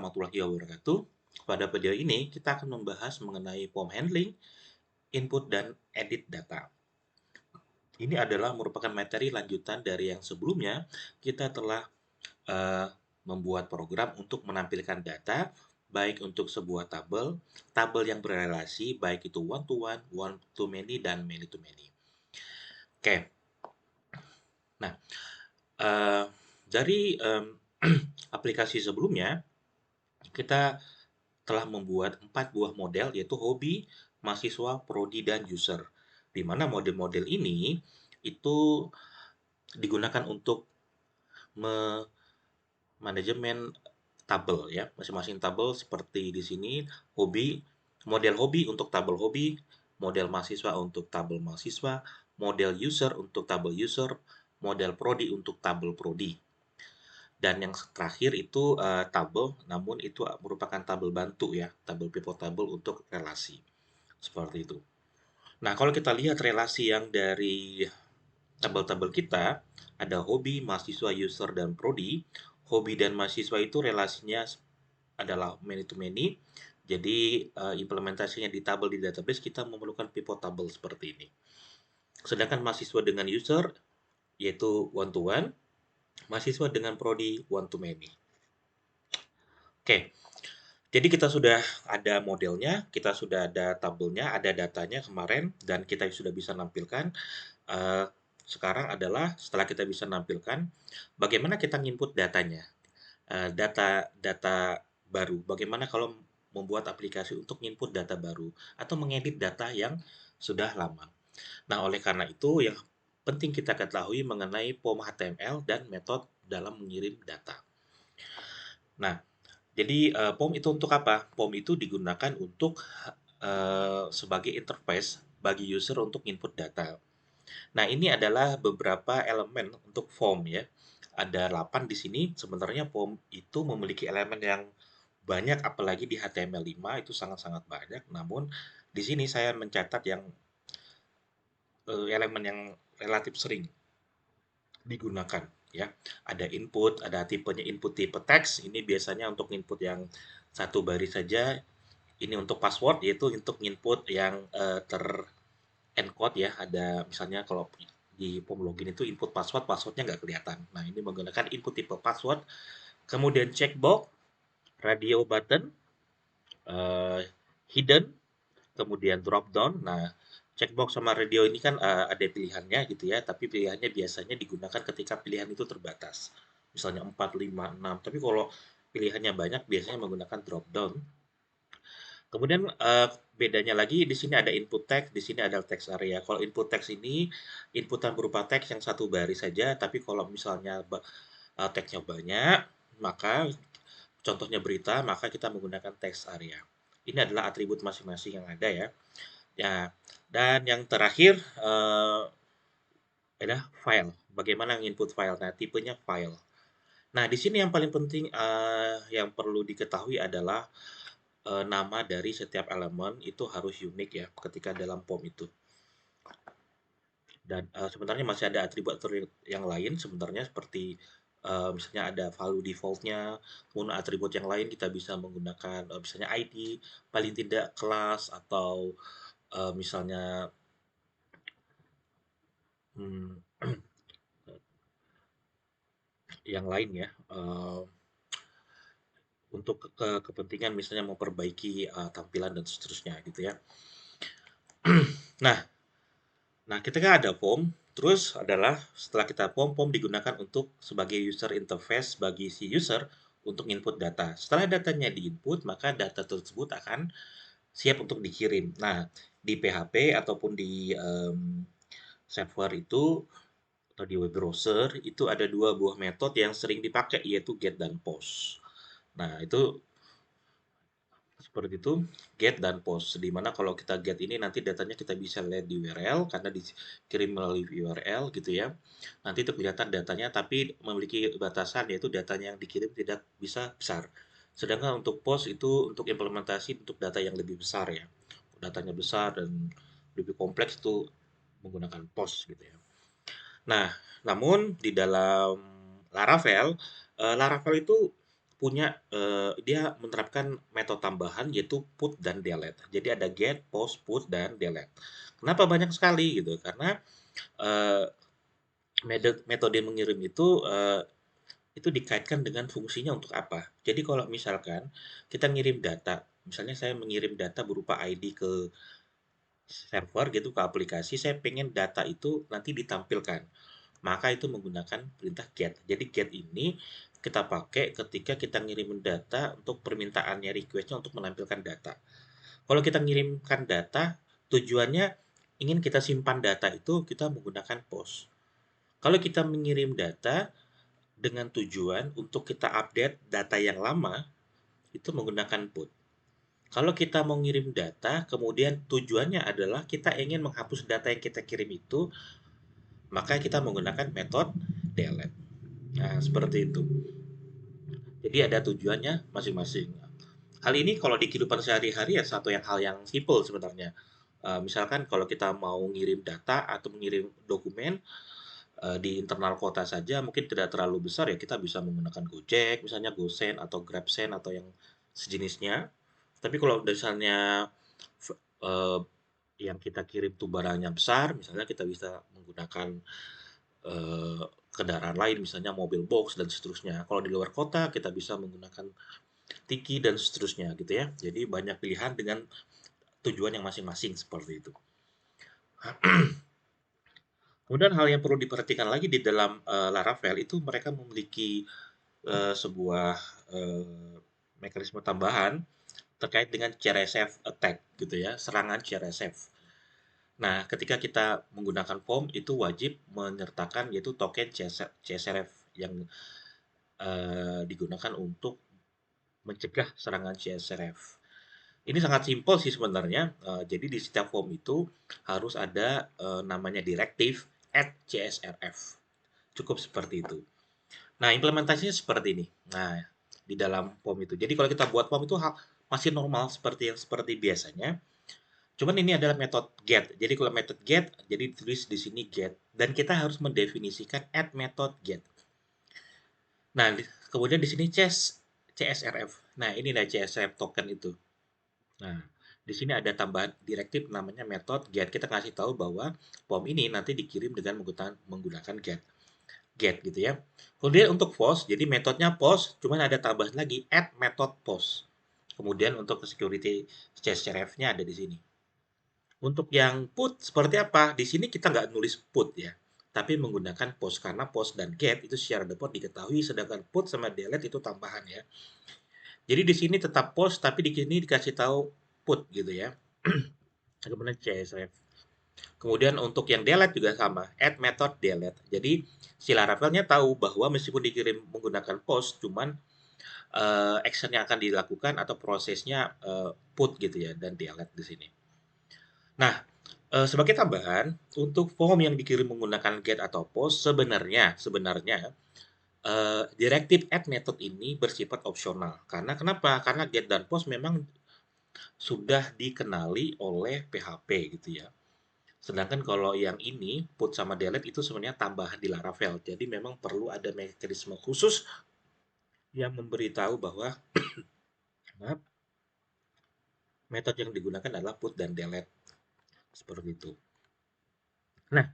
warahmatullahi wabarakatuh. Pada video ini kita akan membahas mengenai form handling, input dan edit data. Ini adalah merupakan materi lanjutan dari yang sebelumnya kita telah eh, membuat program untuk menampilkan data baik untuk sebuah tabel yang berrelasi baik itu one to one to many dan many to many. Oke. Nah, eh, dari aplikasi sebelumnya kita telah membuat 4 buah model yaitu hobi, mahasiswa, prodi, dan user. Di mana model-model ini itu digunakan untuk manajemen tabel ya. Masing-masing tabel seperti di sini hobi, model hobi untuk tabel hobi, model mahasiswa untuk tabel mahasiswa, model user untuk tabel user, model prodi untuk tabel prodi. Dan yang terakhir itu tabel, namun itu merupakan tabel bantu ya, tabel pivot table untuk relasi. Seperti itu. Nah, kalau kita lihat relasi yang dari tabel-tabel kita, ada hobi, mahasiswa, user, dan prodi. Hobi dan mahasiswa itu relasinya adalah many to many. Jadi, implementasinya di tabel di database kita memerlukan pivot table seperti ini. Sedangkan mahasiswa dengan user, yaitu one to one, mahasiswa dengan prodi one to many. Oke, jadi kita sudah ada modelnya, kita sudah ada tabelnya, ada datanya kemarin, dan kita sudah bisa nampilkan. Eh, Sekarang adalah setelah kita bisa nampilkan, bagaimana kita input datanya, data baru. Bagaimana kalau membuat aplikasi untuk input data baru atau mengedit data yang sudah lama. Nah, oleh karena itu yang penting kita ketahui mengenai POM HTML dan metode dalam mengirim data. Nah, jadi, POM itu untuk apa? POM itu digunakan untuk, sebagai interface bagi user untuk input data. Nah, ini adalah beberapa elemen untuk form ya. Ada 8 di sini, sebenarnya form itu memiliki elemen yang banyak apalagi di HTML5 itu sangat-sangat banyak, namun di sini saya mencatat yang, elemen yang relatif sering digunakan ya. Ada input, ada tipenya input tipe teks, ini biasanya untuk input yang satu baris saja. Ini untuk password, yaitu untuk input yang ter-encode ya. Ada misalnya kalau di form login itu input password, passwordnya nggak kelihatan. Nah, ini menggunakan input tipe password. Kemudian checkbox, radio button, eh, hidden, kemudian drop down. Nah, checkbox sama radio ini kan ada pilihannya gitu ya, tapi pilihannya biasanya digunakan ketika pilihan itu terbatas. Misalnya 4, 5, 6. Tapi kalau pilihannya banyak biasanya menggunakan drop down. Kemudian bedanya lagi di sini ada input text, di sini ada text area. Kalau input text ini inputan berupa teks yang satu baris saja, tapi kalau misalnya teksnya banyak, maka contohnya berita, maka kita menggunakan text area. Ini adalah atribut masing-masing yang ada ya. Ya, dan yang terakhir adalah file. Bagaimana input file? Nah, tipenya file. Nah, di sini yang paling penting yang perlu diketahui adalah nama dari setiap elemen itu harus unik ya ketika dalam form itu. Dan sebenarnya masih ada atribut-atribut yang lain sebenarnya seperti misalnya ada value defaultnya, kemudian atribut yang lain kita bisa menggunakan misalnya ID, paling tidak kelas atau misalnya hmm, yang lain ya untuk kepentingan misalnya memperbaiki tampilan dan seterusnya gitu ya. Nah, Nah, ketika ada form, terus adalah setelah kita form digunakan untuk sebagai user interface bagi si user untuk input data. Setelah datanya diinput, maka data tersebut akan siap untuk dikirim. Nah, di PHP ataupun di server itu atau di web browser itu ada dua buah metode yang sering dipakai yaitu get dan post. Nah, itu seperti itu, get dan post. Di mana kalau kita get ini nanti datanya kita bisa lihat di URL karena dikirim melalui URL gitu ya. Nanti itu kelihatan datanya tapi memiliki batasan yaitu datanya yang dikirim tidak bisa besar. Sedangkan untuk post itu untuk implementasi untuk data yang lebih besar ya. Datanya besar dan lebih kompleks itu menggunakan post gitu ya. Nah, namun di dalam Laravel, Laravel itu dia menerapkan metode tambahan yaitu put dan delete. Jadi ada get, post, put, dan delete. Kenapa banyak sekali gitu? Karena eh, metode mengirim itu dikaitkan dengan fungsinya untuk apa. Jadi kalau misalkan kita ngirim data, misalnya saya mengirim data berupa ID ke server gitu, ke aplikasi, saya pengen data itu nanti ditampilkan. Maka itu menggunakan perintah get. Jadi get ini kita pakai ketika kita ngirimin data untuk permintaannya, requestnya untuk menampilkan data. Kalau kita ngirimkan data, tujuannya ingin kita simpan data itu, kita menggunakan post. Kalau kita mengirim data dengan tujuan untuk kita update data yang lama, itu menggunakan put. Kalau kita mau ngirim data, kemudian tujuannya adalah kita ingin menghapus data yang kita kirim itu, maka kita menggunakan metode delete. Nah, seperti itu. Jadi ada tujuannya masing-masing. Hal ini kalau di kehidupan sehari-hari ya hal yang simple sebenarnya. Misalkan kalau kita mau ngirim data atau mengirim dokumen di internal kota saja mungkin tidak terlalu besar ya kita bisa menggunakan Gojek, misalnya GoSend atau GrabSend atau yang sejenisnya. Tapi kalau misalnya eh, yang kita kirim tuh barangnya besar, misalnya kita bisa menggunakan eh, kendaraan lain, misalnya mobil box dan seterusnya. Kalau di luar kota kita bisa menggunakan Tiki dan seterusnya gitu ya. Jadi banyak pilihan dengan tujuan yang masing-masing seperti itu. Kemudian hal yang perlu diperhatikan lagi di dalam Laravel itu mereka memiliki sebuah eh, mekanisme tambahan terkait dengan CRSF attack gitu ya, serangan CRSF. Nah, ketika kita menggunakan form itu wajib menyertakan yaitu token CSRF yang digunakan untuk mencegah serangan CSRF. Ini sangat simpel sih sebenarnya. Jadi di setiap form itu harus ada namanya directive at CSRF. Cukup seperti itu. Nah, implementasinya seperti ini. Nah, di dalam form itu. Jadi kalau kita buat form itu masih normal seperti biasanya. Cuman ini adalah metode get. Jadi kalau metode get, jadi ditulis di sini get dan kita harus mendefinisikan add method get. Nah, kemudian di sini CSRF. Nah, ini adalah CSRF token itu. Nah, di sini ada tambahan direktif namanya method get. Kita kasih tahu bahwa form ini nanti dikirim dengan menggunakan get. Get gitu ya. Kemudian untuk post, jadi metodenya post, cuman ada tambahan lagi add method post. Kemudian untuk security CSRF-nya ada di sini. Untuk yang put seperti apa? Di sini kita nggak nulis put ya, tapi menggunakan post karena post dan get itu secara default diketahui, sedangkan put sama delete itu tambahan ya. Jadi di sini tetap post, tapi di sini dikasih tahu put gitu ya. Kemudian CSRF. Kemudian untuk yang delete juga sama, add method delete. Jadi si Laravelnya tahu bahwa meskipun dikirim menggunakan post, cuman action yang akan dilakukan atau prosesnya put gitu ya dan delete di sini. Nah, sebagai tambahan, untuk form yang dikirim menggunakan get atau post sebenarnya directive add method ini bersifat opsional. Karena kenapa? Karena get dan post memang sudah dikenali oleh PHP gitu ya. Sedangkan kalau yang ini put sama delete itu sebenarnya tambahan di Laravel. Jadi memang perlu ada mekanisme khusus yang memberitahu bahwa maaf, metode yang digunakan adalah put dan delete seperti itu. Nah,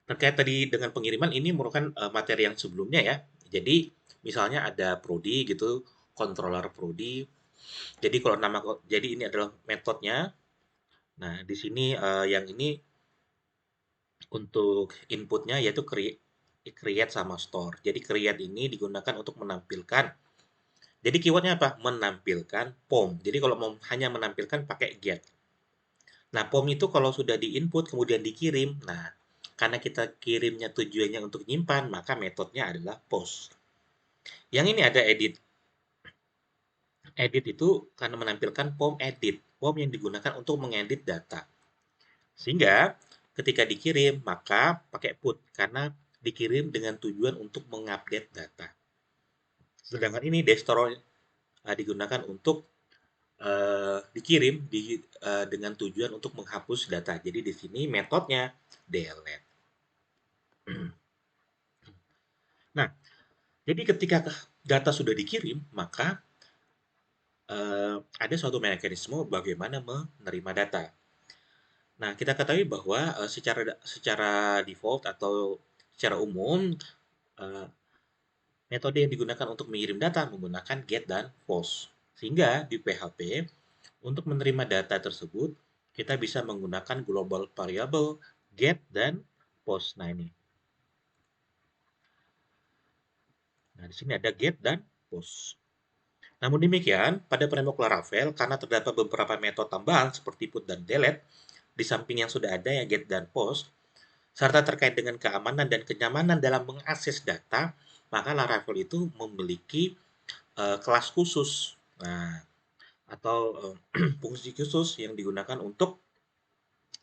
terkait tadi dengan pengiriman ini merupakan materi yang sebelumnya ya. Jadi misalnya ada prodi gitu, controller prodi. Jadi kalau jadi ini adalah metodenya. Nah, di sini yang ini untuk inputnya yaitu create sama store. Jadi create ini digunakan untuk menampilkan. Jadi keywordnya apa? Menampilkan POM. Jadi kalau mau hanya menampilkan pakai get. Nah, POM itu kalau sudah di-input kemudian dikirim, nah karena kita kirimnya tujuannya untuk nyimpan, maka metodenya adalah post. Yang ini ada edit. Edit itu karena menampilkan POM edit. POM yang digunakan untuk mengedit data. Sehingga ketika dikirim, maka pakai put karena dikirim dengan tujuan untuk mengupdate data. Sedangkan ini destroy digunakan untuk dikirim dengan tujuan untuk menghapus data. Jadi di sini metodenya delete. Nah, jadi ketika data sudah dikirim, maka ada suatu mekanisme bagaimana menerima data. Nah, kita ketahui bahwa secara default atau secara umum, eh, metode yang digunakan untuk mengirim data menggunakan get dan post. Sehingga di PHP, untuk menerima data tersebut, kita bisa menggunakan global variable get dan post. Nah, ini. Nah, di sini ada get dan post. Namun demikian, pada framework Laravel, karena terdapat beberapa metode tambahan seperti put dan delete, di samping yang sudah ada yang get dan post, serta terkait dengan keamanan dan kenyamanan dalam mengakses data, maka Laravel itu memiliki kelas khusus, nah, atau fungsi khusus yang digunakan untuk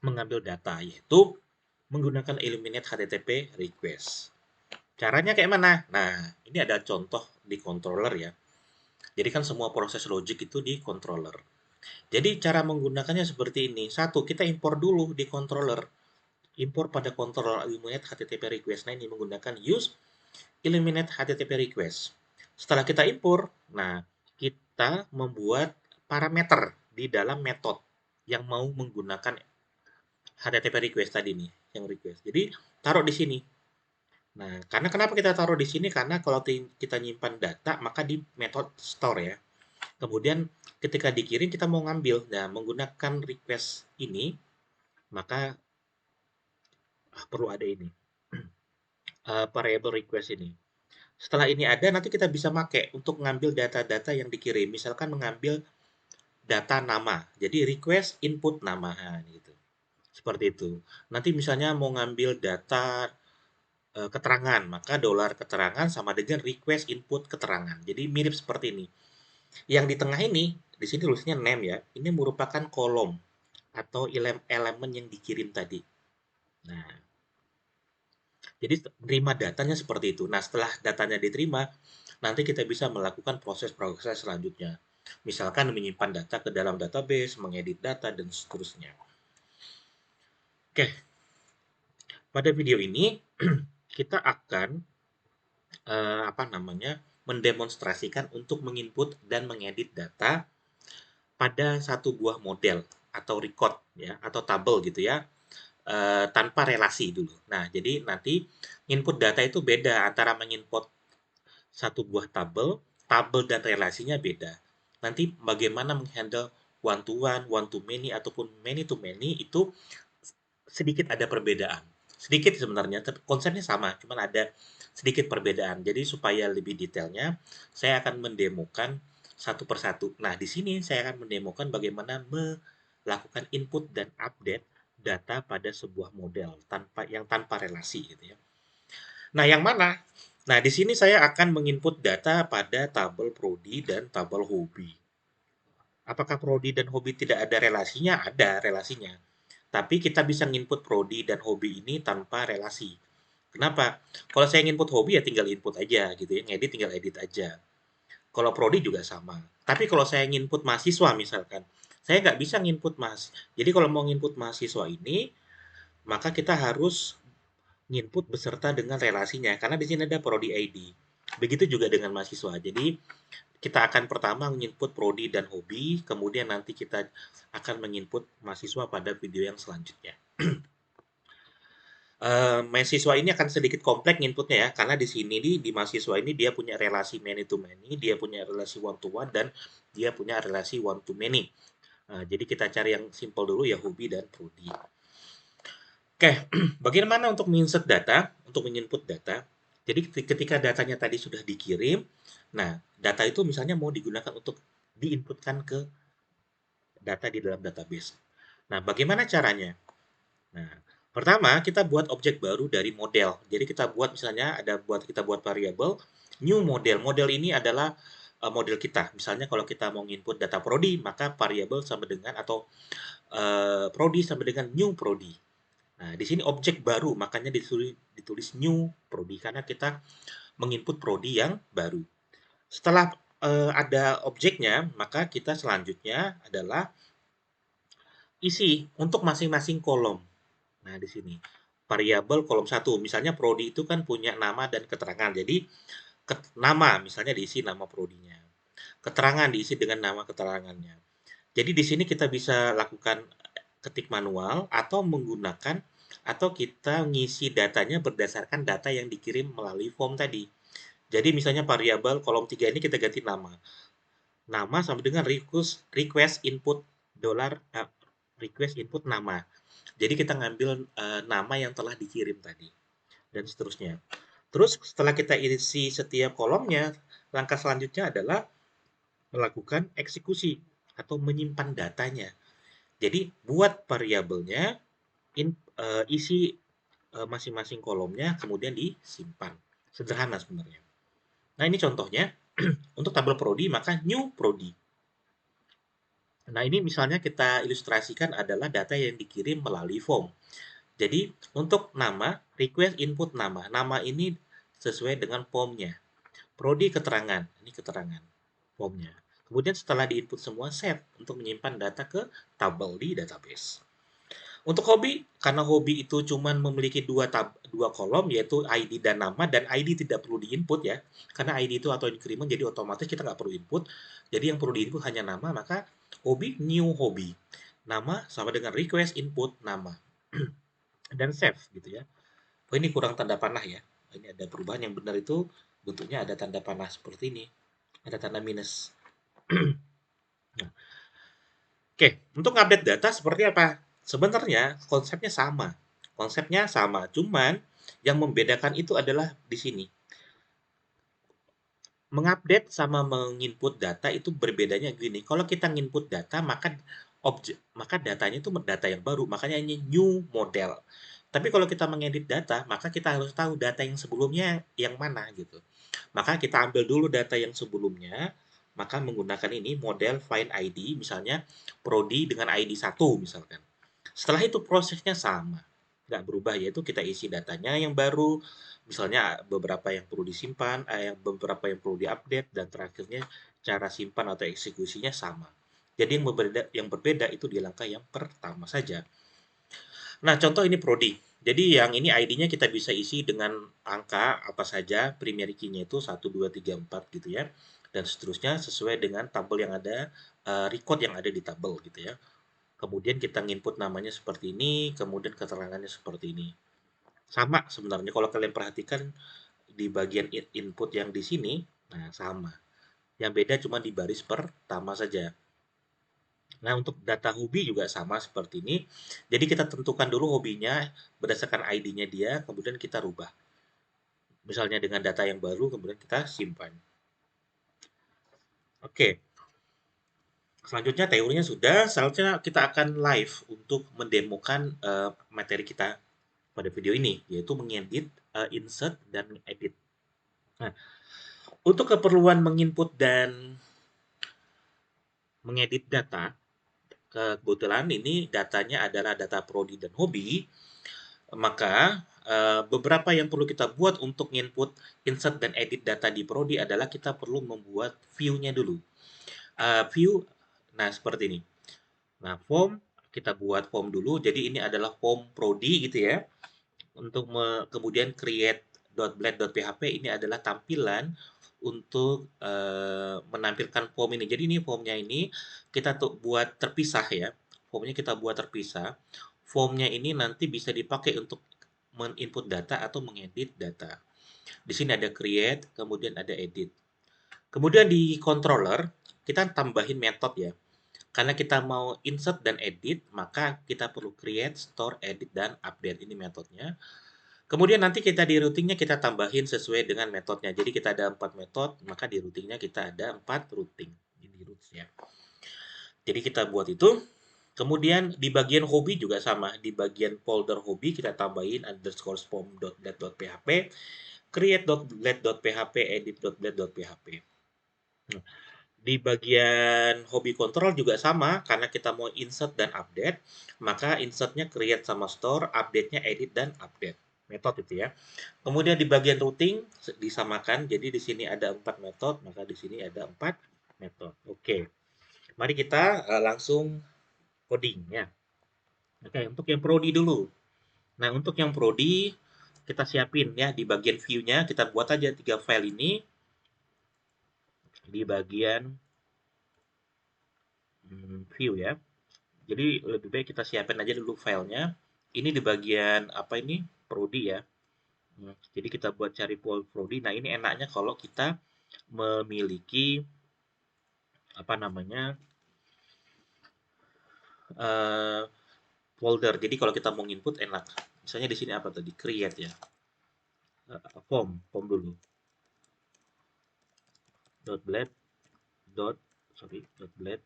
mengambil data, yaitu menggunakan Illuminate HTTP request. Caranya kayak mana? Nah, ini ada contoh di controller ya. Jadi kan semua proses logik itu di controller. Jadi cara menggunakannya seperti ini. Satu, kita impor dulu di controller. Impor pada controller Illuminate HTTP request. Nah, ini menggunakan use Illuminate HTTP request. Setelah kita impor, nah kita membuat parameter di dalam metode yang mau menggunakan HTTP request tadi nih, yang request. Jadi taruh di sini. Nah, karena kenapa kita taruh di sini? Karena kalau kita nyimpan data, maka di metode store ya. Kemudian ketika dikirim kita mau ngambil. Nah, menggunakan request ini, maka perlu ada ini. Variable request ini. Setelah ini ada, nanti kita bisa pakai untuk ngambil data-data yang dikirim. Misalkan mengambil data nama. Jadi request input nama. Nah, gitu. Seperti itu. Nanti misalnya mau ngambil data keterangan, maka dolar keterangan sama dengan request input keterangan. Jadi mirip seperti ini. Yang di tengah ini, di sini tulisnya name ya. Ini merupakan kolom atau elemen yang dikirim tadi. Nah, jadi terima datanya seperti itu. Nah, setelah datanya diterima, nanti kita bisa melakukan proses-proses selanjutnya. Misalkan menyimpan data ke dalam database, mengedit data, dan seterusnya. Oke, pada video ini kita akan mendemonstrasikan untuk menginput dan mengedit data pada satu buah model atau record ya atau tabel gitu ya, tanpa relasi dulu. Nah, jadi nanti input data itu beda antara menginput satu buah tabel, tabel dan relasinya beda. Nanti bagaimana menghandle one to many ataupun many to many itu sedikit ada perbedaan. Sedikit sebenarnya, tapi konsepnya sama, cuman ada sedikit perbedaan. Jadi supaya lebih detailnya, saya akan mendemokan satu persatu. Nah, di sini saya akan mendemokan bagaimana melakukan input dan update data pada sebuah model tanpa relasi gitu ya. Nah, yang mana? Nah, di sini saya akan menginput data pada tabel prodi dan tabel hobi. Apakah prodi dan hobi tidak ada relasinya? Ada relasinya. Tapi kita bisa nginput prodi dan hobi ini tanpa relasi. Kenapa? Kalau saya nginput hobi ya tinggal input aja gitu ya, ngedit tinggal edit aja. Kalau prodi juga sama. Tapi kalau saya nginput mahasiswa misalkan, saya nggak bisa nginput Jadi kalau mau nginput mahasiswa ini, maka kita harus nginput beserta dengan relasinya, karena di sini ada prodi ID. Begitu juga dengan mahasiswa. Jadi kita akan pertama menginput prodi dan hobi, kemudian nanti kita akan menginput mahasiswa pada video yang selanjutnya. Mahasiswa ini akan sedikit kompleks inputnya ya, karena di sini di mahasiswa ini dia punya relasi many to many, dia punya relasi one to one, dan dia punya relasi one to many. Jadi kita cari yang simple dulu ya, hobi dan prodi. Oke, bagaimana untuk menginsert data, untuk menginput data? Jadi ketika datanya tadi sudah dikirim, nah data itu misalnya mau digunakan untuk diinputkan ke data di dalam database. Nah, bagaimana caranya? Nah, pertama kita buat objek baru dari model. Jadi kita buat variabel new model. Model ini adalah model kita. Misalnya kalau kita mau input data prodi, maka variabel sama dengan atau prodi sama dengan new prodi. Nah, di sini objek baru, makanya ditulis new prodi karena kita menginput prodi yang baru. Setelah ada objeknya, maka kita selanjutnya adalah isi untuk masing-masing kolom. Nah, di sini variabel kolom 1. Misalnya prodi itu kan punya nama dan keterangan. Jadi nama, misalnya diisi nama prodinya. Keterangan diisi dengan nama keterangannya. Jadi di sini kita bisa lakukan ketik manual atau menggunakan atau kita ngisi datanya berdasarkan data yang dikirim melalui form tadi. Jadi misalnya variabel kolom 3 ini kita ganti nama. Nama sama dengan request input request input nama. Jadi kita ngambil nama yang telah dikirim tadi dan seterusnya. Terus setelah kita isi setiap kolomnya, langkah selanjutnya adalah melakukan eksekusi atau menyimpan datanya. Jadi buat variabelnya, isi masing-masing kolomnya, kemudian disimpan. Sederhana sebenarnya. Nah ini contohnya, untuk tabel prodi maka new prodi. Nah ini misalnya kita ilustrasikan adalah data yang dikirim melalui form. Jadi untuk nama, request input nama. Nama ini sesuai dengan formnya. Prodi keterangan, ini keterangan formnya. Kemudian setelah diinput semua, save untuk menyimpan data ke tabel di database. Untuk hobi, karena hobi itu cuma memiliki dua kolom, yaitu ID dan nama, dan ID tidak perlu diinput ya, karena ID itu auto increment, jadi otomatis kita nggak perlu input. Jadi yang perlu diinput hanya nama, maka hobi, new hobi. Nama sama dengan request input nama. Dan save gitu ya. Oh ini kurang tanda panah ya. Ini ada perubahan yang benar itu bentuknya ada tanda panah seperti ini. Ada tanda minus. Nah, oke, untuk update data seperti apa? Sebenarnya konsepnya sama. Konsepnya sama, cuman yang membedakan itu adalah di sini. Mengupdate sama menginput data itu berbedanya gini. Kalau kita nginput data, maka datanya itu data yang baru, makanya ini new model. Tapi kalau kita mengedit data, maka kita harus tahu data yang sebelumnya yang mana gitu. Maka kita ambil dulu data yang sebelumnya, maka menggunakan ini model find ID, misalnya prodi dengan ID 1 misalkan. Setelah itu prosesnya sama, nggak berubah, yaitu kita isi datanya yang baru, misalnya beberapa yang perlu disimpan, beberapa yang perlu diupdate, dan terakhirnya cara simpan atau eksekusinya sama. Jadi yang berbeda itu di langkah yang pertama saja. Nah, contoh ini prodi. Jadi yang ini ID-nya kita bisa isi dengan angka apa saja, primary key-nya itu 1, 2, 3, 4 gitu ya. Dan seterusnya sesuai dengan tabel yang ada, record yang ada di tabel gitu ya. Kemudian kita nginput namanya seperti ini, kemudian keterangannya seperti ini. Sama sebenarnya kalau kalian perhatikan di bagian input yang di sini, nah sama. Yang beda cuma di baris pertama saja. Nah, untuk data hobi juga sama seperti ini. Jadi kita tentukan dulu hobinya berdasarkan ID-nya dia, kemudian kita rubah. Misalnya dengan data yang baru, kemudian kita simpan. Oke, selanjutnya teorinya sudah. Selanjutnya kita akan live untuk mendemokan materi kita pada video ini, yaitu mengedit, insert, dan edit. Nah, untuk keperluan menginput dan mengedit data, kebetulan ini datanya adalah data prodi dan hobi, maka beberapa yang perlu kita buat untuk input, insert, dan edit data di prodi adalah kita perlu membuat view-nya dulu. View, nah seperti ini. Nah, form, kita buat form dulu. Jadi ini adalah form prodi gitu ya. Untuk kemudian create.blade.php ini adalah tampilan untuk menampilkan form ini. Jadi ini formnya ini kita tuh buat terpisah ya. Formnya kita buat terpisah. Formnya ini nanti bisa dipakai untuk men-input data atau mengedit data. Di sini ada create, kemudian ada edit. Kemudian di controller kita tambahin metode ya. Karena kita mau insert dan edit, maka kita perlu create, store, edit, dan update. Ini metodenya. Kemudian nanti kita di routingnya kita tambahin sesuai dengan metodenya. Jadi kita ada 4 metode, maka di routingnya kita ada 4 routing. Ini roots ya. Jadi kita buat itu. Kemudian di bagian hobi juga sama. Di bagian folder hobi kita tambahin underscore form.blade.php, create.blade.php, edit.blade.php. Nah, di bagian hobi control juga sama, karena kita mau insert dan update, maka insertnya create sama store, update-nya edit dan update. Metode itu ya. Kemudian di bagian routing disamakan, jadi di sini ada 4 metode, maka di sini ada 4 metode. Oke, mari kita langsung coding ya. Oke, untuk yang prodi dulu. Nah, untuk yang prodi kita siapin ya di bagian view-nya, kita buat aja 3 file ini. di bagian view ya. Jadi lebih baik kita siapin aja dulu filenya. Ini di bagian apa ini? Prodi ya. Jadi kita buat cari prodi. Nah, ini enaknya kalau kita memiliki apa namanya? eh, folder. Jadi kalau kita mau input enak. Misalnya di sini apa tadi? Create ya. Form dulu. .blade dot sorry .blade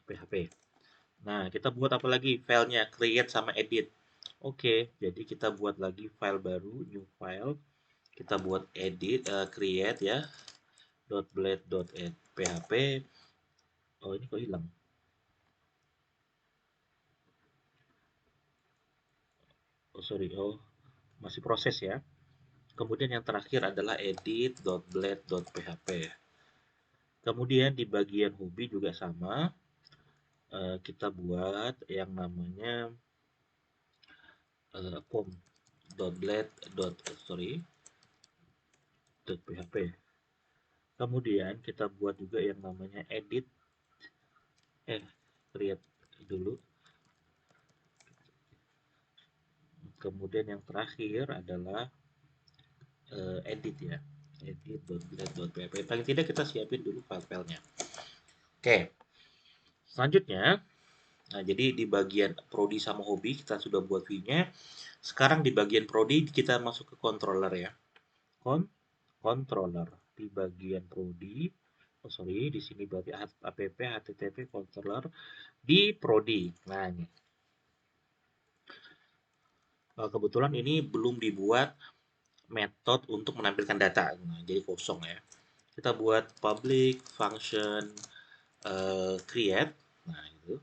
.php. Nah, kita buat apa lagi? Filenya create sama edit. Oke, jadi kita buat lagi file baru, new file. Kita buat edit, create ya, .blade.php. Oh, ini kok hilang? Oh, sorry. Oh, masih proses ya. Kemudian yang terakhir adalah edit.blade.php. Kemudian di bagian hobi juga sama. Kita buat yang namanya form.blade.php. Kemudian kita buat juga yang namanya edit, create dulu. Kemudian yang terakhir adalah edit ya, edit.blade.php. Paling tidak kita siapin dulu file-filenya. Oke, selanjutnya, nah jadi di bagian prodi sama hobi kita sudah buat view-nya. Sekarang di bagian prodi kita masuk ke controller ya. Controller di bagian prodi. Oh sorry, di sini berarti app http controller di prodi. Nah ini. Kebetulan ini belum dibuat metode untuk menampilkan data. Nah, jadi kosong ya. Kita buat public function create. Nah, itu.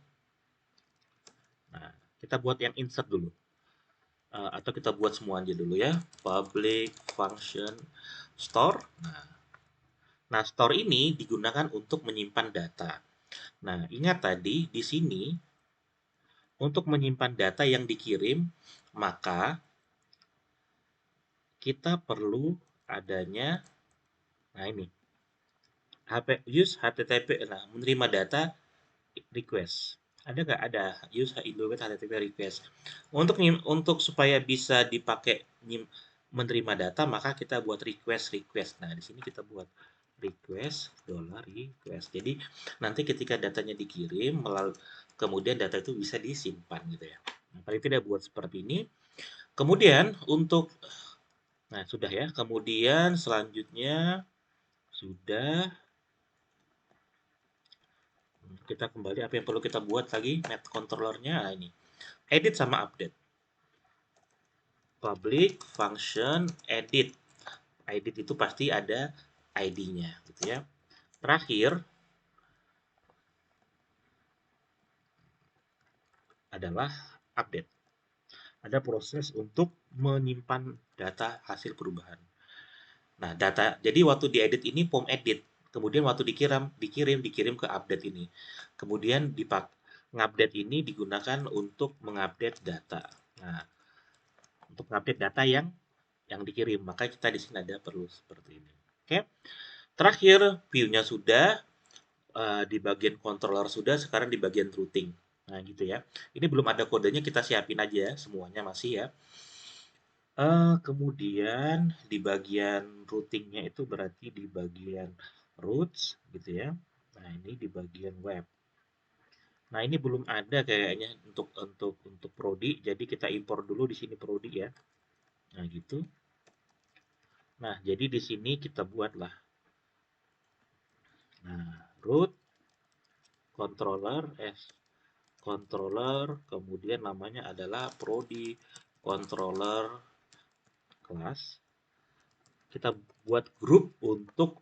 Nah, kita buat yang insert dulu. Atau kita buat semua aja dulu ya. Public function store. Nah, store ini digunakan untuk menyimpan data. Nah, ingat tadi di sini untuk menyimpan data yang dikirim, maka kita perlu adanya, nah ini, use HTTP, nah menerima data request. Ada nggak? Ada. Use Indomit HTTP request. Untuk supaya bisa dipakai menerima data, maka kita buat request. Nah, di sini kita buat request. Jadi nanti ketika datanya dikirim, kemudian data itu bisa disimpan gitu ya. Nah, paling tidak buat seperti ini. Kemudian untuk, nah sudah ya. Kemudian selanjutnya sudah, kita kembali apa yang perlu kita buat lagi net controllernya. Nah, ini edit sama update. Public function edit. Edit itu pasti ada ID-nya gitu ya. Terakhir adalah update. Ada proses untuk menyimpan data hasil perubahan. Nah, data jadi waktu diedit ini form edit. Kemudian waktu dikirim ke update ini. Kemudian ngupdate ini digunakan untuk mengupdate data. Nah, untuk mengupdate data yang dikirim, maka kita di sini ada perlu seperti ini. Oke. Terakhir, view-nya sudah, di bagian controller sudah, sekarang di bagian routing. Nah, gitu ya. Ini belum ada kodenya, kita siapin aja semuanya masih ya. Kemudian di bagian routingnya itu berarti di bagian routes gitu ya. Nah, ini di bagian web. Nah, ini belum ada kayaknya untuk prodi, jadi kita impor dulu di sini prodi ya. Nah, gitu. Nah, jadi di sini kita buatlah. Nah, root controller controller, kemudian namanya adalah prodi controller class. Kita buat grup untuk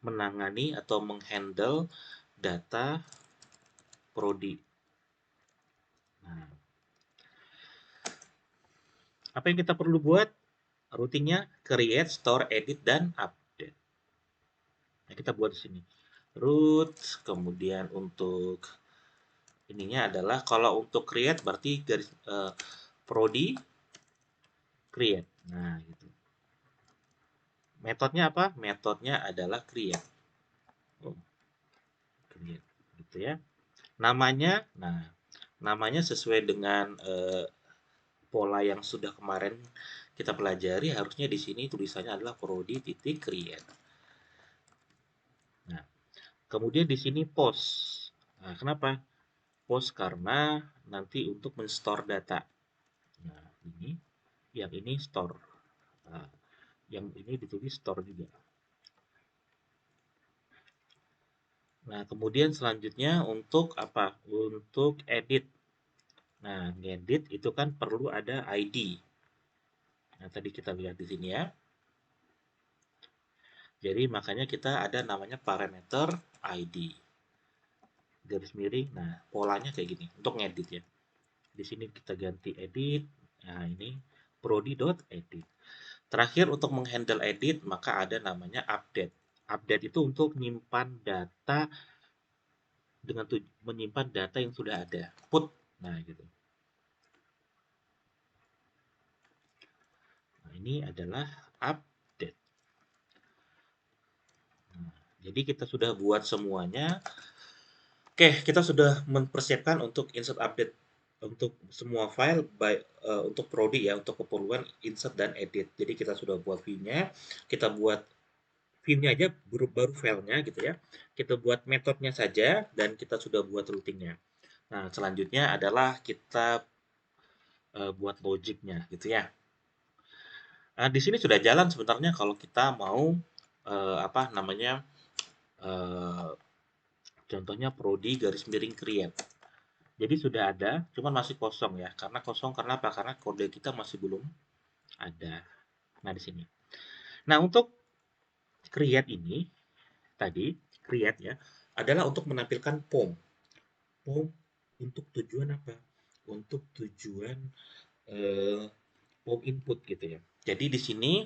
menangani atau menghandle data prodi. Nah, apa yang kita perlu buat? Routingnya create, store, edit, dan update. Nah, kita buat di sini. Root, kemudian untuk ininya adalah kalau untuk create berarti garis prodi create. Nah, gitu. Metodenya apa? Metodenya adalah create. Oh, create gitu ya. Namanya, nah, namanya sesuai dengan pola yang sudah kemarin kita pelajari, harusnya di sini tulisannya adalah prodi titik create. Nah, kemudian di sini post. Nah, kenapa? Post karena nanti untuk men-store data. Nah, ini yang ini store. Nah, yang ini ditulis store juga. Nah, kemudian selanjutnya untuk apa? Untuk edit. Nah, ngedit itu kan perlu ada ID. Nah, tadi kita lihat di sini ya. Jadi makanya kita ada namanya parameter ID. Garis miring. Nah, polanya kayak gini untuk ngedit ya. Di sini kita ganti edit. Nah, ini prodi.edit. Terakhir untuk menghandle edit maka ada namanya update. Update itu untuk menyimpan data dengan menyimpan data yang sudah ada. Put. Nah, gitu. Nah, ini adalah update. Nah, jadi kita sudah buat semuanya. Oke, kita sudah mempersiapkan untuk insert update untuk semua file untuk prodi ya, untuk keperluan insert dan edit. Jadi kita sudah buat view-nya, kita buat view-nya aja baru filenya gitu ya. Kita buat metodenya saja dan kita sudah buat routingnya. Nah, selanjutnya adalah kita buat logiknya gitu ya. Nah, di sini sudah jalan sebenarnya kalau kita mau apa namanya eh, contohnya prodi garis miring create. Jadi sudah ada, cuman masih kosong ya. Karena kosong karena apa? Karena kode kita masih belum ada. Nah, di sini. Nah, untuk create ini tadi, create ya, adalah untuk menampilkan POM. POM untuk tujuan apa? Untuk tujuan eh, POM input gitu ya. Jadi di sini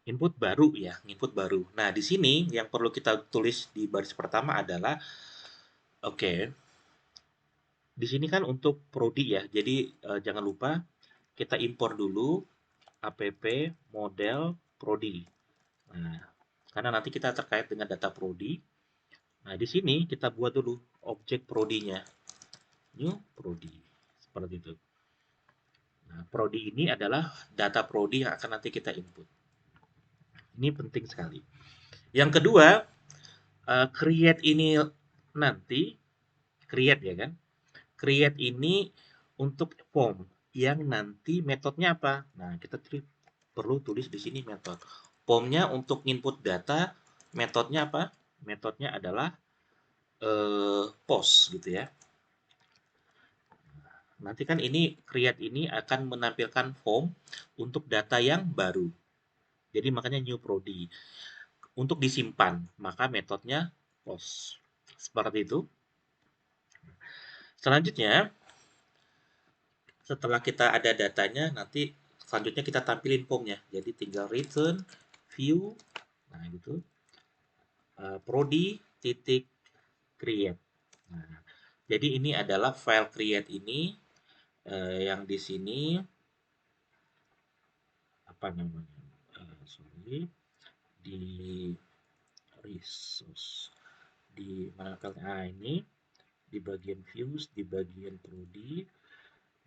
input baru ya, input baru. Nah, di sini yang perlu kita tulis di baris pertama adalah oke, di sini kan untuk prodi ya. Jadi jangan lupa kita impor dulu app model prodi. Nah, karena nanti kita terkait dengan data prodi. Nah, di sini kita buat dulu objek prodinya. New prodi. Seperti itu. Nah, prodi ini adalah data prodi yang akan nanti kita input. Ini penting sekali. Yang kedua, create ini nanti, create ya kan? Create ini untuk form yang nanti metodenya apa? Nah, kita perlu tulis di sini metode. Formnya untuk input data, metodenya apa? Metodenya adalah post gitu ya. Nanti kan ini create ini akan menampilkan form untuk data yang baru. Jadi makanya new prodi. Untuk disimpan, maka metodenya post. Seperti itu. Selanjutnya, setelah kita ada datanya, nanti selanjutnya kita tampilin formnya. Jadi tinggal return, view, nah gitu. Prodi titik create. Nah, jadi ini adalah file create ini yang di sini apa namanya? Sorry, di resource di mana filenya? Ah, ini di bagian views, di bagian prodi,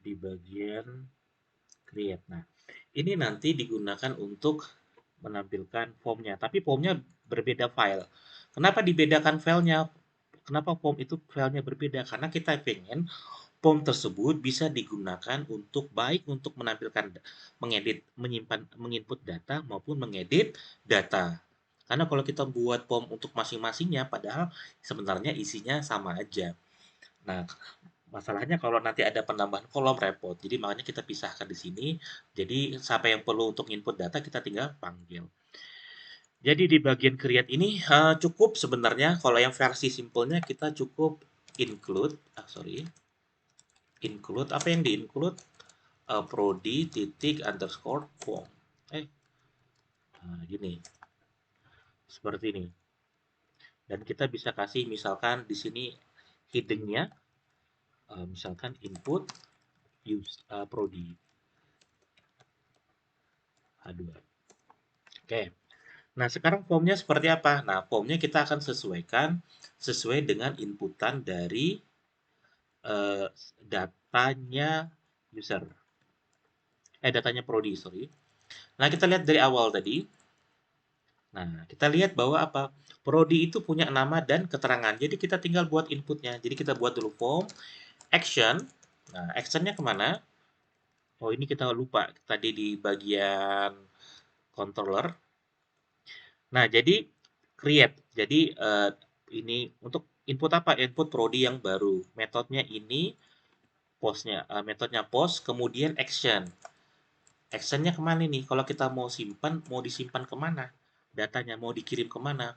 di bagian create. Nah, ini nanti digunakan untuk menampilkan formnya, tapi formnya berbeda file. Kenapa dibedakan filenya? Kenapa form itu filenya berbeda? Karena kita pengen form tersebut bisa digunakan untuk baik untuk menampilkan, mengedit, menyimpan, menginput data maupun mengedit data. Karena kalau kita buat form untuk masing-masingnya, padahal sebenarnya isinya sama aja. Nah, masalahnya kalau nanti ada penambahan kolom repot. Jadi makanya kita pisahkan di sini. Jadi siapa yang perlu untuk input data kita tinggal panggil. Jadi di bagian create ini cukup sebenarnya kalau yang versi simpelnya kita cukup include, include apa yang di include prodi titik underscore form. Gini seperti ini. Dan kita bisa kasih misalkan di sini hiddennya, misalkan input use prodi H2. Oke. Nah, sekarang formnya seperti apa? Nah, formnya kita akan sesuaikan sesuai dengan inputan dari eh, datanya user. Datanya prodi, sorry. Nah, kita lihat dari awal tadi. Nah, kita lihat bahwa apa? Prodi itu punya nama dan keterangan. Jadi kita tinggal buat inputnya. Jadi kita buat dulu form, action. Nah, actionnya kemana? Oh, ini kita lupa. Tadi di bagian controller. Nah, jadi create. Jadi ini untuk input apa? Input prodi yang baru. Metodenya ini metodenya post, kemudian action. Actionnya kemana nih? Kalau kita mau simpan, mau disimpan kemana? Datanya mau dikirim kemana?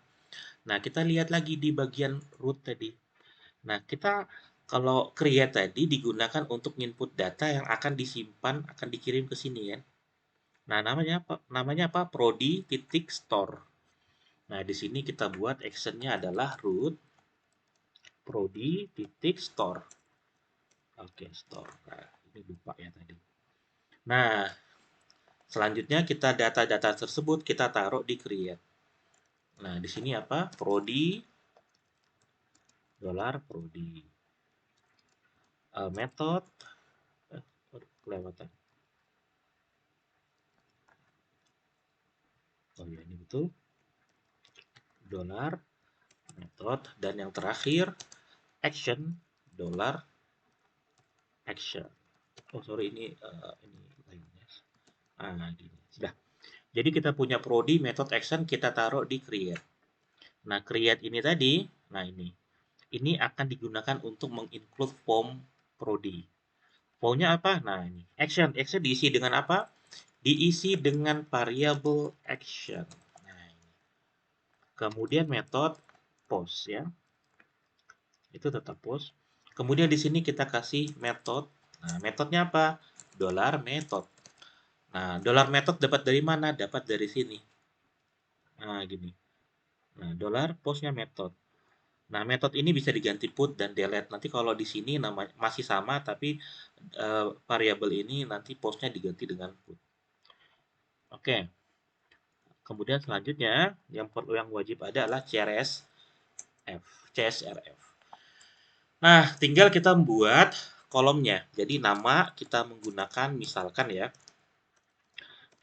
Nah, kita lihat lagi di bagian root tadi. Nah, kita kalau create tadi digunakan untuk input data yang akan disimpan, akan dikirim ke sini ya. Nah, namanya apa? Namanya apa? Prodi titik store. Nah, di sini kita buat actionnya adalah root prodi titik store. Oke, store. Nah, ini lupa ya tadi. Nah, selanjutnya kita data-data tersebut kita taruh di create. Nah, di sini apa? Prodi dolar prodi. Method kelewatan. Oh ya, ini betul. Dolar method dan yang terakhir action dolar action. Oh, sorry ini lainnya. Gini. Sudah. Jadi kita punya prodi method action kita taruh di create. Nah, create ini tadi, nah ini akan digunakan untuk menginclude form prodi. Formnya apa? Nah, ini action. Action diisi dengan apa? Diisi dengan variable action. Nah, ini. Kemudian metode post ya. Itu tetap post. Kemudian di sini kita kasih metode. Nah, metodenya apa? Dolar method. Nah, dolar method dapat dari mana? Dapat dari sini. Nah, gini. Nah, dolar postnya method. Nah, metode ini bisa diganti put dan delete. Nanti kalau di sini nama masih sama, tapi variabel ini nanti postnya diganti dengan put. Oke. Kemudian selanjutnya yang wajib ada adalah CSRF. Nah, tinggal kita membuat kolomnya. Jadi nama kita menggunakan misalkan ya,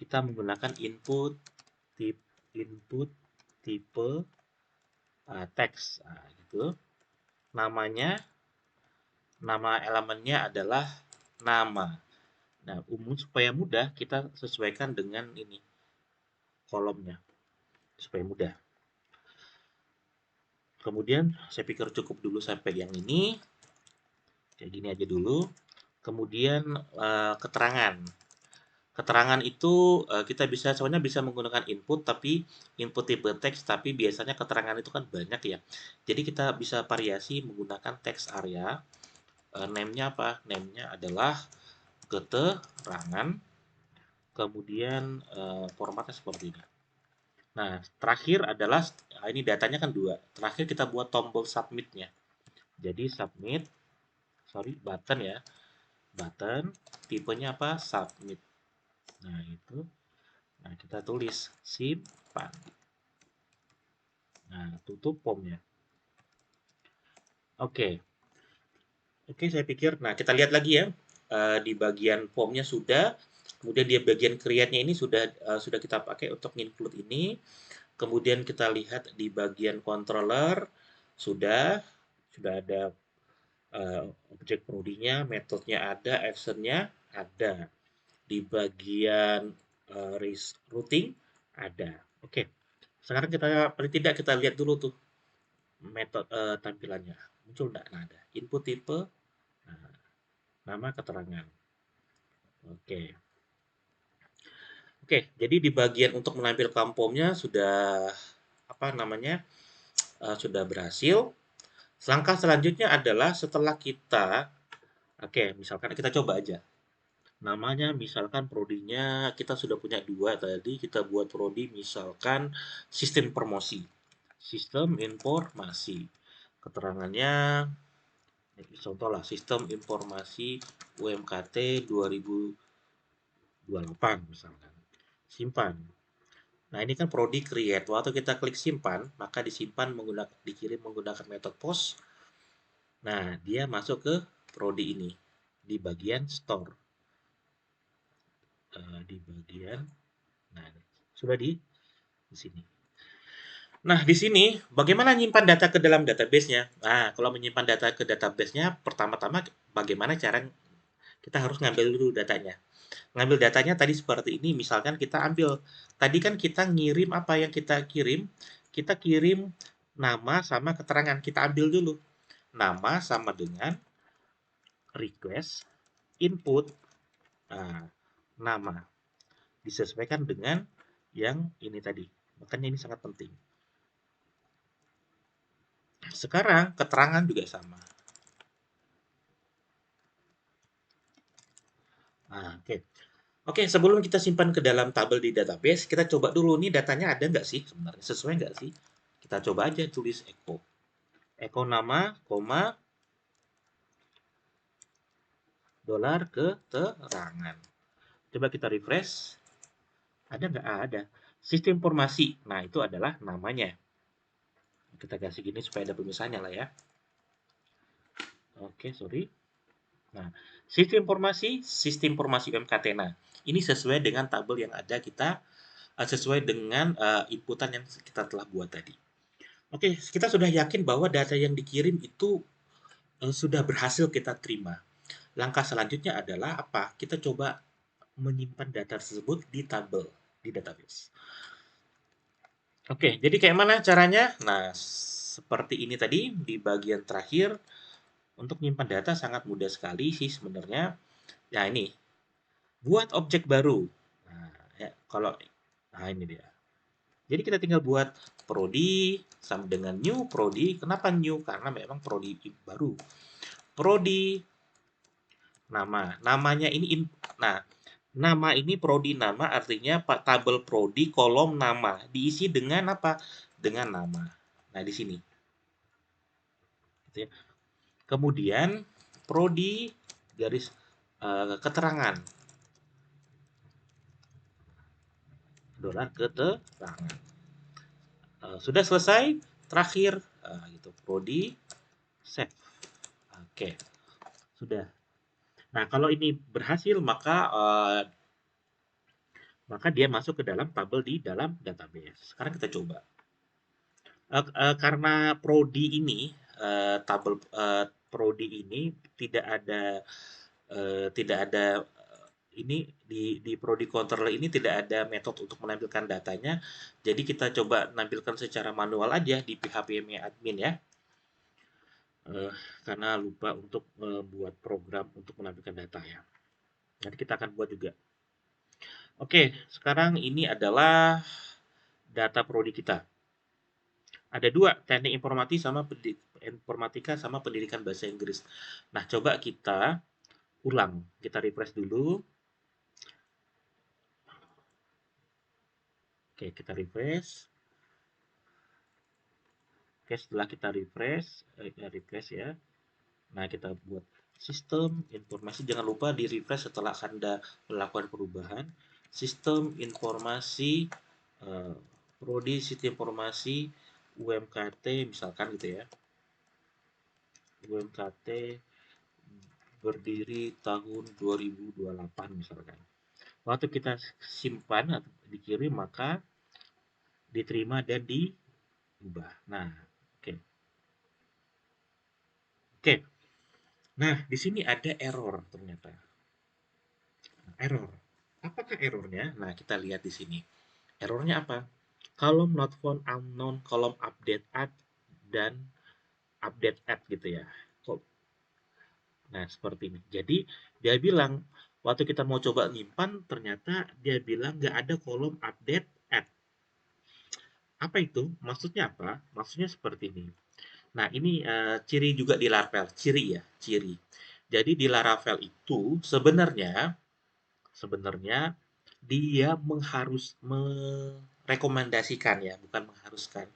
kita menggunakan input tipe teks. Nah, gitu. Namanya nama elemennya adalah nama. Nah, umum supaya mudah kita sesuaikan dengan ini kolomnya supaya mudah. Kemudian saya pikir cukup dulu sampai yang ini. Kayak gini aja dulu. Kemudian keterangan. Keterangan itu kita bisa sebenarnya bisa menggunakan input tapi input tipe teks tapi biasanya keterangan itu kan banyak ya. Jadi kita bisa variasi menggunakan text area. Name-nya apa? Name-nya adalah keterangan. Kemudian formatnya seperti ini. Nah, terakhir adalah ini datanya kan dua. Terakhir kita buat tombol submit-nya. Jadi submit, sorry, button ya. Button, tipenya apa? Submit. Nah, itu. Nah, kita tulis simpan. Nah, tutup formnya. Oke. Oke, saya pikir. Nah, kita lihat lagi ya. Di bagian formnya sudah. Kemudian di bagian create-nya ini sudah kita pakai untuk include ini. Kemudian kita lihat di bagian controller sudah ada objek prodinya, metodenya ada, actionnya ada. Di bagian routing ada. Oke, sekarang kita paling tidak kita lihat dulu tuh metode tampilannya. Muncul enggak? Nah, ada input tipe, nah, nama keterangan. Oke. Oke, jadi di bagian untuk menampilkan formnya sudah apa namanya? Sudah berhasil. Langkah selanjutnya adalah setelah kita oke, misalkan kita coba aja. Namanya misalkan prodinya kita sudah punya dua tadi, kita buat prodi misalkan sistem promosi. Sistem informasi. Keterangannya contoh lah sistem informasi UMKT 2028 misalkan. Simpan. Nah, ini kan prodi create. Waktu kita klik simpan, maka dikirim menggunakan metode post. Nah, dia masuk ke prodi ini di bagian store. Di bagian, nah, sudah di sini. Nah, di sini bagaimana menyimpan data ke dalam database-nya? Nah, kalau menyimpan data ke database-nya, pertama-tama bagaimana cara kita harus ngambil dulu datanya. Ngambil datanya tadi seperti ini, misalkan kita ambil, tadi kan kita ngirim apa yang kita kirim nama sama keterangan, kita ambil dulu. Nama sama dengan request, input, nah, nama. Disesuaikan dengan yang ini tadi. Makanya ini sangat penting. Sekarang keterangan juga sama. Nah, oke. Oke, sebelum kita simpan ke dalam tabel di database, kita coba dulu nih datanya ada nggak sih sebenarnya, sesuai nggak sih? Kita coba aja tulis echo. Echo nama, koma, dolar keterangan. Coba kita refresh. Ada nggak? Ada. Sistem informasi. Nah, itu adalah namanya. Kita kasih gini supaya ada pemisahnya lah ya. Oke, sorry. Nah, sistem informasi UMKT. Nah, ini sesuai dengan tabel yang ada sesuai dengan inputan yang kita telah buat tadi. Oke, kita sudah yakin bahwa data yang dikirim itu sudah berhasil kita terima. Langkah selanjutnya adalah apa? Kita coba menyimpan data tersebut di tabel, di database. Oke, jadi kayak mana caranya? Nah, seperti ini tadi di bagian terakhir. Untuk menyimpan data sangat mudah sekali sih sebenarnya. Nah, ini buat objek baru. Nah, ya, kalau nah ini dia. Jadi kita tinggal buat prodi sama dengan new prodi. Kenapa new? Karena memang prodi baru. Prodi nama. Namanya ini nah, nama ini prodi nama artinya tabel prodi kolom nama diisi dengan apa? Dengan nama. Nah, di sini. Gitu ya. Kemudian prodi garis keterangan. Dolar keterangan. Sudah selesai. Terakhir gitu prodi save. Oke, sudah. Nah, kalau ini berhasil maka dia masuk ke dalam tabel di dalam database. Sekarang kita coba. Karena prodi ini tabel prodi ini tidak ada ini di prodi controller ini tidak ada metode untuk menampilkan datanya. Jadi kita coba menampilkan secara manual aja di PHP admin ya. Karena lupa untuk membuat program untuk menampilkan data ya. Nanti kita akan buat juga. Oke, sekarang ini adalah data prodi kita. Ada dua, teknik informatika sama pendidikan bahasa Inggris. Nah, coba kita ulang. Kita refresh dulu. Oke, kita refresh. Oke, setelah kita refresh ya. Nah, kita buat sistem informasi. Jangan lupa di refresh setelah Anda melakukan perubahan. Sistem informasi prodi sistem informasi UMKT misalkan gitu ya. UMKT berdiri tahun 2028 misalkan. Waktu kita simpan atau dikirim maka diterima dan diubah. Nah, oke. Oke. Nah, di sini ada error ternyata. Error. Apakah errornya? Nah, kita lihat di sini. Errornya apa? Column not found unknown, column update add, dan update add gitu ya. Nah, seperti ini. Jadi, dia bilang, waktu kita mau coba nyimpan, ternyata dia bilang nggak ada kolom update add. Apa itu? Maksudnya apa? Maksudnya seperti ini. Nah, ini ciri juga di Laravel. Ciri ya, ciri. Jadi, di Laravel itu sebenarnya dia merekomendasikan ya, bukan mengharuskan.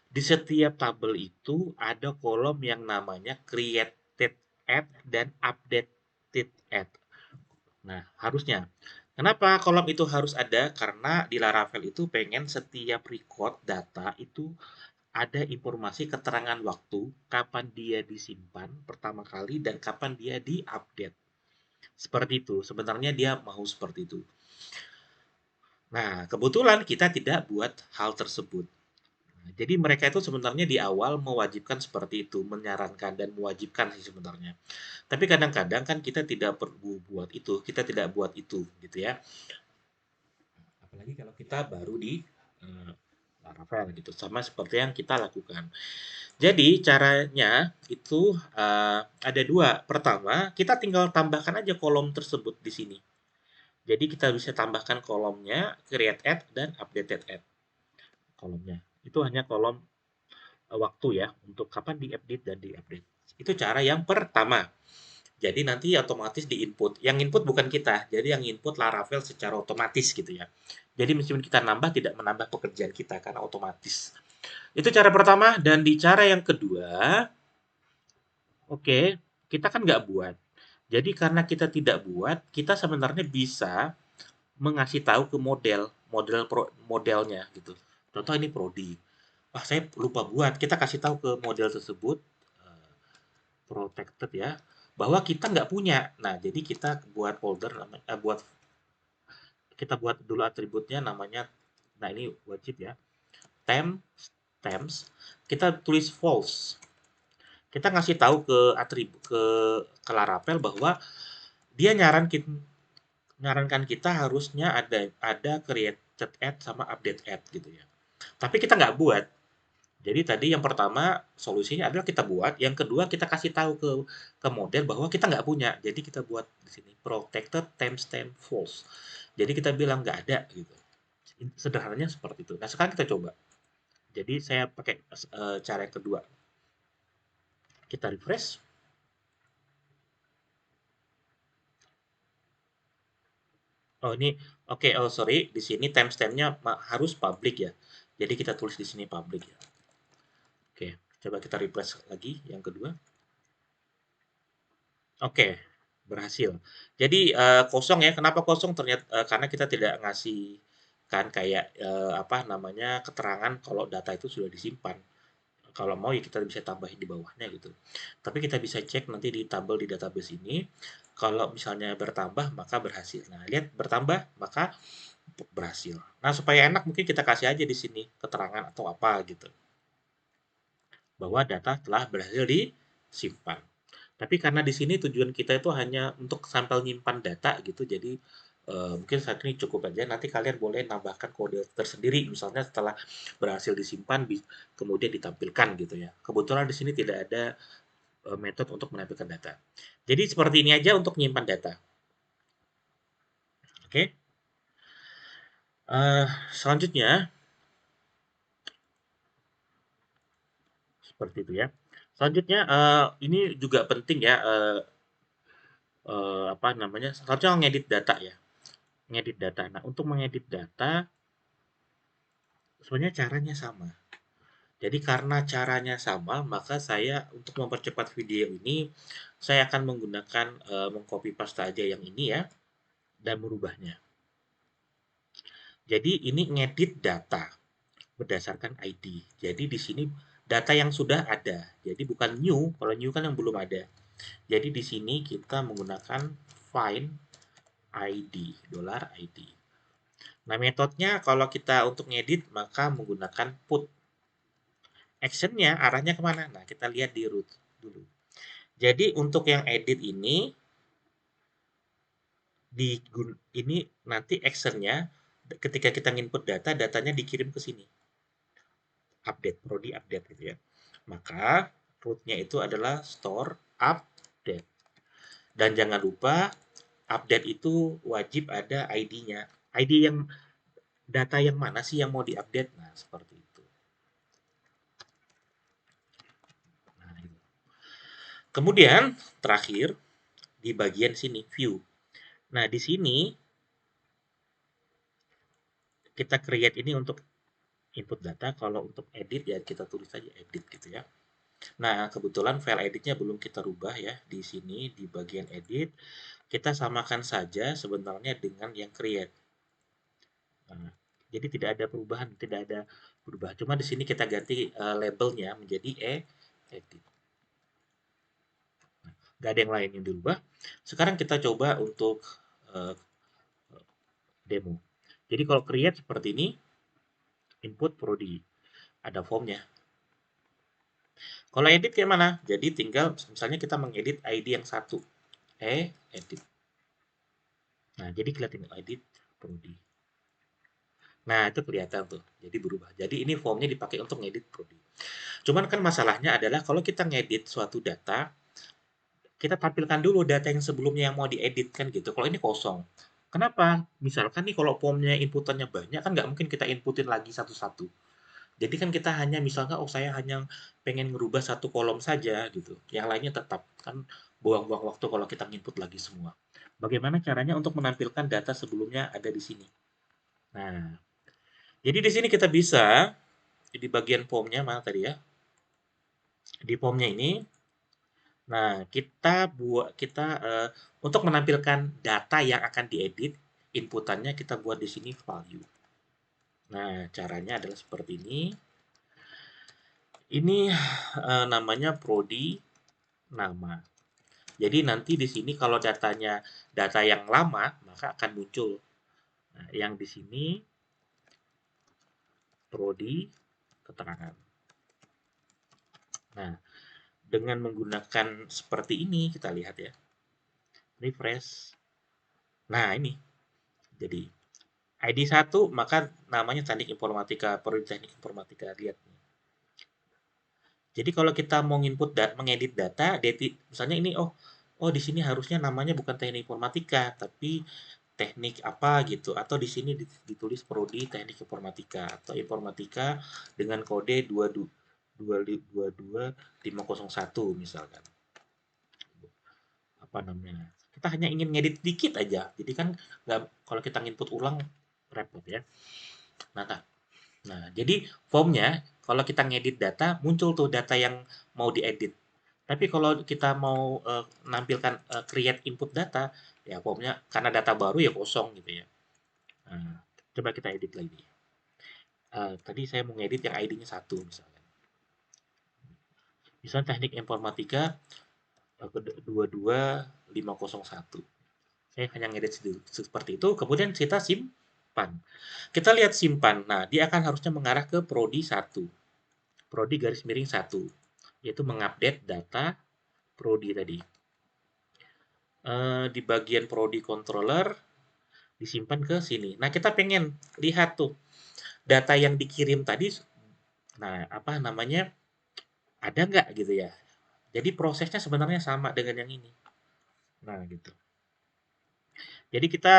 Di setiap tabel itu ada kolom yang namanya created add dan updated add. Nah, harusnya. Kenapa kolom itu harus ada? Karena di Laravel itu pengen setiap record data itu ada informasi keterangan waktu, kapan dia disimpan pertama kali dan kapan dia diupdate. Seperti itu. Sebenarnya dia mau seperti itu. Nah, kebetulan kita tidak buat hal tersebut. Nah, jadi mereka itu sebenarnya di awal mewajibkan seperti itu, menyarankan dan mewajibkan sih sebenarnya. Tapi kadang-kadang kan kita tidak perlu buat itu, kita tidak buat itu gitu ya. Apalagi kalau kita baru di eh, Laravel gitu, sama seperti yang kita lakukan. Jadi caranya itu ada dua. Pertama, kita tinggal tambahkan aja kolom tersebut di sini. Jadi kita bisa tambahkan kolomnya create add dan updated add kolomnya. Itu hanya kolom waktu ya untuk kapan diupdate dan diupdate. Itu cara yang pertama. Jadi nanti otomatis di input. Yang input bukan kita, jadi yang input Laravel secara otomatis gitu ya. Jadi meskipun kita nambah tidak menambah pekerjaan kita karena otomatis. Itu cara pertama dan di cara yang kedua, oke, kita kan nggak buat. Jadi karena kita tidak buat, kita sebenarnya bisa mengasih tahu ke modelnya gitu. Contoh ini prodi. Wah, saya lupa buat. Kita kasih tahu ke model tersebut eh, protected ya, bahwa kita nggak punya. Nah, jadi kita buat folder buat kita buat dulu atributnya namanya. Nah, ini wajib ya. Temp temps kita tulis false. Kita ngasih tahu ke atribut ke Laravel bahwa dia nyarankan kita harusnya ada created add sama update add gitu ya. Tapi kita nggak buat. Jadi tadi yang pertama solusinya adalah kita buat, yang kedua kita kasih tahu ke model bahwa kita nggak punya. Jadi kita buat di sini protected timestamp false. Jadi kita bilang nggak ada gitu. Sederhananya seperti itu. Nah sekarang kita coba. Jadi saya pakai cara yang kedua. Kita refresh. Oh ini oke, oh sorry, di sini timestampnya harus public ya. Jadi kita tulis di sini public ya. Oke, coba kita refresh lagi yang kedua. Oke, berhasil. Jadi kosong ya. Kenapa kosong? Ternyata karena kita tidak ngasih kan kayak apa namanya keterangan kalau data itu sudah disimpan. Kalau mau ya kita bisa tambahin di bawahnya gitu. Tapi kita bisa cek nanti di tabel di database ini. Kalau misalnya bertambah maka berhasil. Nah, lihat bertambah maka berhasil. Nah, supaya enak mungkin kita kasih aja di sini keterangan atau apa gitu. Bahwa data telah berhasil disimpan. Tapi karena di sini tujuan kita itu hanya untuk sampel nyimpan data gitu, jadi mungkin saat ini cukup aja. Nanti kalian boleh nambahkan kode tersendiri, misalnya setelah berhasil disimpan, kemudian ditampilkan gitu ya. Kebetulan di sini tidak ada metode untuk menampilkan data. Jadi seperti ini aja untuk menyimpan data. Oke. Selanjutnya seperti itu ya. Selanjutnya ini juga penting ya. Apa namanya? Selanjutnya ngedit data ya. Ngedit data. Nah, untuk mengedit data sebenarnya caranya sama. Jadi karena caranya sama, maka saya untuk mempercepat video ini, saya akan menggunakan mengcopy paste aja yang ini ya, dan merubahnya. Jadi ini ngedit data berdasarkan ID. Jadi di sini data yang sudah ada. Jadi bukan new, kalau new kan yang belum ada. Jadi di sini kita menggunakan find ID, $ID. Nah, metodenya kalau kita untuk ngedit maka menggunakan put. Actionnya arahnya kemana? Nah, kita lihat di root dulu. Jadi untuk yang edit ini ini nanti actionnya ketika kita input data, datanya dikirim ke sini. Update, prodi update gitu ya. Maka rootnya itu adalah store update. Dan jangan lupa update itu wajib ada ID-nya. ID yang data yang mana sih yang mau diupdate? Nah, seperti itu. Nah, itu. Kemudian terakhir di bagian sini view. Nah, di sini kita create ini untuk input data, kalau untuk edit ya kita tulis saja edit gitu ya. Nah, kebetulan file editnya belum kita rubah ya di sini di bagian edit. Kita samakan saja sebenarnya dengan yang create. Nah, jadi tidak ada perubahan, tidak ada berubah. Cuma di sini kita ganti labelnya menjadi edit. Nggak ada yang lain yang dirubah. Sekarang kita coba untuk eh, demo. Jadi kalau create seperti ini, input prodi, ada formnya. Kalau edit kayak mana? Jadi tinggal misalnya kita mengedit ID yang satu, edit. Nah, jadi kelihatan edit prodi. Nah, itu kelihatan tuh. Jadi berubah. Jadi ini formnya dipakai untuk ngedit prodi. Cuman kan masalahnya adalah kalau kita ngedit suatu data, kita tampilkan dulu data yang sebelumnya yang mau diedit kan gitu. Kalau ini kosong. Kenapa? Misalkan nih kalau formnya inputannya banyak kan nggak mungkin kita inputin lagi satu-satu. Jadi kan kita hanya misalkan oh saya hanya pengen ngerubah satu kolom saja gitu. Yang lainnya tetap kan buang-buang waktu kalau kita input lagi semua. Bagaimana caranya untuk menampilkan data sebelumnya ada di sini? Nah, jadi di sini kita bisa di bagian formnya mana tadi ya? Di formnya ini, nah kita untuk menampilkan data yang akan diedit, inputannya kita buat di sini value. Nah, caranya adalah seperti ini. Ini namanya prodi nama. Jadi nanti di sini kalau datanya data yang lama, maka akan muncul. Nah, yang di sini prodi keterangan. Nah, dengan menggunakan seperti ini kita lihat ya. Refresh. Nah, ini. Jadi ID 1 maka namanya teknik informatika, prodi teknik informatika. Lihat. Jadi kalau kita mau input dan mengedit data, misalnya ini oh di sini harusnya namanya bukan teknik informatika, tapi teknik apa gitu atau di sini ditulis prodi teknik informatika atau informatika dengan kode 22501 misalkan. Apa namanya? Kita hanya ingin ngedit dikit aja. Jadi kan nggak kalau kita input ulang repot ya. Nah, jadi formnya kalau kita ngedit data muncul tuh data yang mau diedit. Tapi kalau kita mau menampilkan create input data, ya formnya karena data baru ya kosong gitu ya. Nah, coba kita edit lagi. Tadi saya mau ngedit yang ID-nya satu misalnya. Misalnya teknik informatika 22501. Saya hanya ngedit seperti itu, kemudian kita simpan. Kita lihat simpan. Nah, dia akan harusnya mengarah ke prodi 1. Prodi garis miring 1. Yaitu mengupdate data prodi tadi. Di bagian prodi controller disimpan ke sini. Nah, kita pengen lihat tuh data yang dikirim tadi, nah apa namanya, ada nggak gitu ya. Jadi prosesnya sebenarnya sama dengan yang ini. Nah, gitu. Jadi kita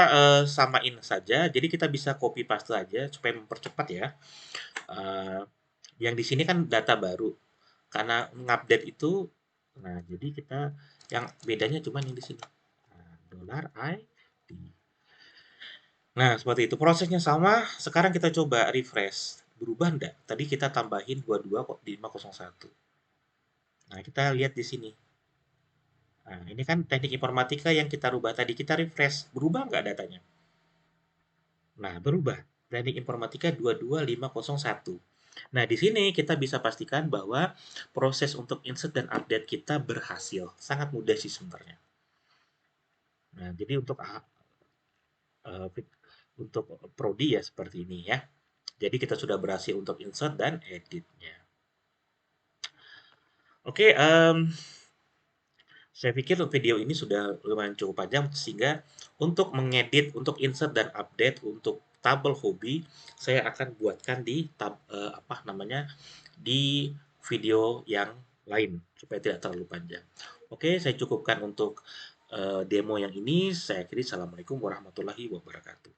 samain saja. Jadi kita bisa copy paste aja supaya mempercepat ya. Eh, yang di sini kan data baru. Karena mengupdate itu, nah jadi kita yang bedanya cuma yang di sini. Nah, dollar $ID. Nah, seperti itu. Prosesnya sama. Sekarang kita coba refresh. Berubah enggak? Tadi kita tambahin 22 kok di 501. Nah, kita lihat di sini. Nah, ini kan teknik informatika yang kita rubah tadi. Kita refresh. Berubah enggak datanya? Nah, berubah. Teknik informatika 22501. Nah, di sini kita bisa pastikan bahwa proses untuk insert dan update kita berhasil. Sangat mudah sih sebenarnya. Nah, jadi untuk prodi ya seperti ini ya. Jadi kita sudah berhasil untuk insert dan editnya. Oke, saya pikir video ini sudah lumayan cukup panjang sehingga untuk mengedit, untuk insert dan update untuk tabel hobi saya akan buatkan di apa namanya di video yang lain supaya tidak terlalu panjang. Oke, saya cukupkan untuk demo yang ini. Saya akhiri. Assalamualaikum warahmatullahi wabarakatuh.